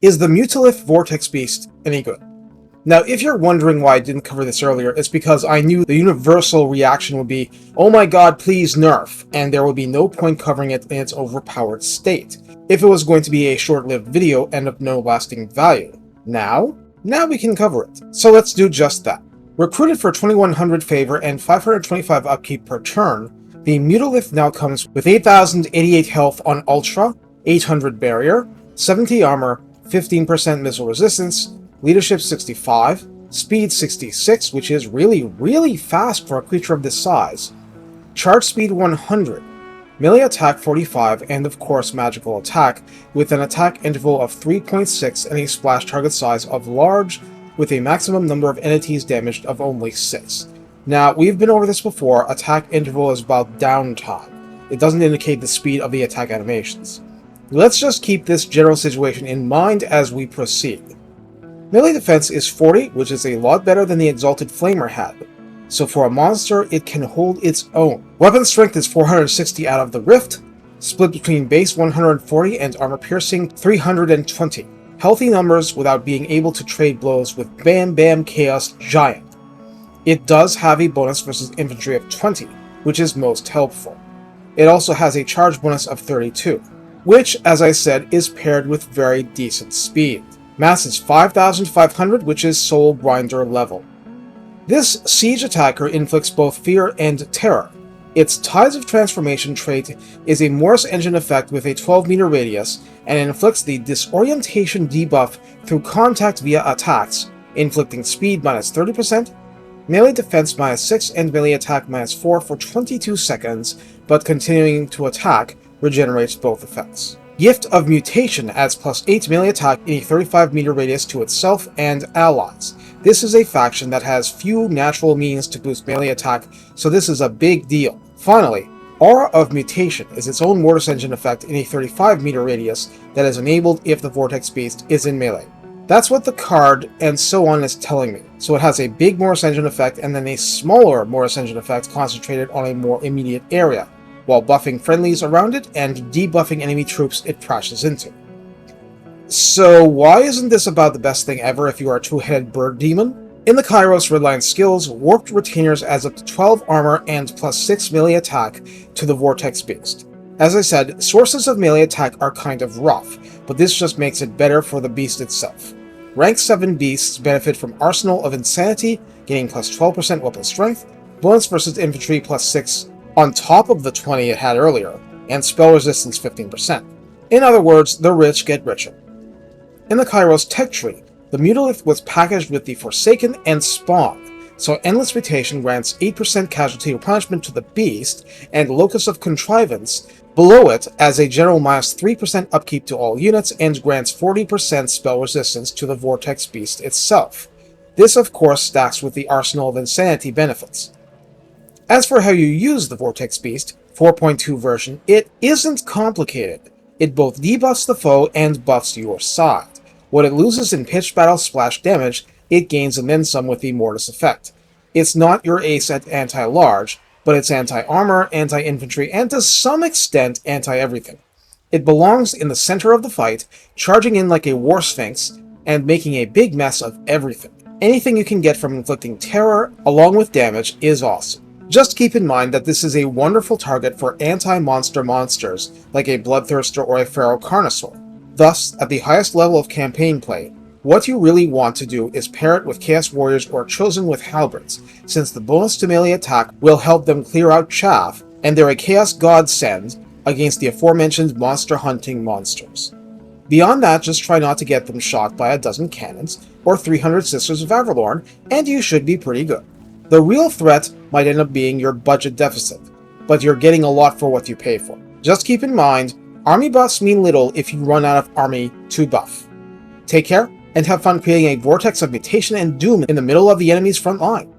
Is the Mutalith Vortex Beast any good? Now, if you're wondering why I didn't cover this earlier, it's because I knew the universal reaction would be, oh my god, please nerf, and there would be no point covering it in its overpowered state, if it was going to be a short-lived video and of no lasting value. Now we can cover it. So let's do just that. Recruited for 2100 favor and 525 upkeep per turn, the Mutalith now comes with 8088 health on Ultra, 800 barrier, 70 armor, 15% missile resistance, leadership 65, speed 66, which is really fast for a creature of this size, charge speed 100, melee attack 45, and of course magical attack, with an attack interval of 3.6 and a splash target size of large, with a maximum number of entities damaged of only 6. Now, we've been over this before, attack interval is about downtime. It doesn't indicate the speed of the attack animations. Let's just keep this general situation in mind as we proceed. Melee defense is 40, which is a lot better than the Exalted Flamer had, so for a monster it can hold its own. Weapon strength is 460 out of the Rift, split between base 140 and armor piercing 320. Healthy numbers without being able to trade blows with Bam Bam Chaos Giant. It does have a bonus versus infantry of 20, which is most helpful. It also has a charge bonus of 32, which, as I said, is paired with very decent speed. Mass is 5500, which is Soul Grinder level. This siege attacker inflicts both fear and terror. Its Tides of Transformation trait is a Mortis engine effect with a 12-meter radius, and inflicts the disorientation debuff through contact via attacks, inflicting speed minus 30%, melee defense minus 6, and melee attack minus 4 for 22 seconds, but continuing to attack regenerates both effects. Gift of Mutation adds plus 8 melee attack in a 35-meter radius to itself and allies. This is a faction that has few natural means to boost melee attack, so this is a big deal. Finally, Aura of Mutation is its own Mortis engine effect in a 35-meter radius that is enabled if the Vortex Beast is in melee. That's what the card and so on is telling me. So it has a big Mortis engine effect and then a smaller Mortis engine effect concentrated on a more immediate area, while buffing friendlies around it and debuffing enemy troops it crashes into. So why isn't this about the best thing ever if you are a two-headed bird demon? In the Kairos Redline skills, Warped Retainers adds up to 12 armor and plus 6 melee attack to the Vortex Beast. As I said, sources of melee attack are kind of rough, but this just makes it better for the beast itself. Rank 7 beasts benefit from Arsenal of Insanity, gaining plus 12% weapon strength, bonus versus infantry plus 6 on top of the 20 it had earlier, and spell resistance 15%. In other words, the rich get richer. In the Kairos tech tree, the Mutalith was packaged with the Forsaken and Spawn, so Endless Mutation grants 8% casualty replenishment to the beast, and Locus of Contrivance below it as a general minus 3% upkeep to all units, and grants 40% spell resistance to the Vortex Beast itself. This of course stacks with the Arsenal of Insanity benefits. As for how you use the Vortex Beast, 4.2 version, it isn't complicated. It both debuffs the foe and buffs your side. What it loses in pitched battle splash damage, it gains and then some with the Mortis effect. It's not your ace at anti-large, but it's anti-armor, anti-infantry, and to some extent anti-everything. It belongs in the center of the fight, charging in like a war sphinx, and making a big mess of everything. Anything you can get from inflicting terror, along with damage, is awesome. Just keep in mind that this is a wonderful target for anti-monster monsters, like a Bloodthirster or a Pharaoh Carnosaur. Thus, at the highest level of campaign play, what you really want to do is pair it with Chaos Warriors or Chosen with Halberds, since the bonus to melee attack will help them clear out chaff, and they're a Chaos Godsend against the aforementioned monster hunting monsters. Beyond that, just try not to get them shot by a dozen cannons, or 300 Sisters of Avalorn, and you should be pretty good. The real threat might end up being your budget deficit, but you're getting a lot for what you pay for. Just keep in mind, army buffs mean little if you run out of army to buff. Take care, and have fun creating a vortex of mutation and doom in the middle of the enemy's front line.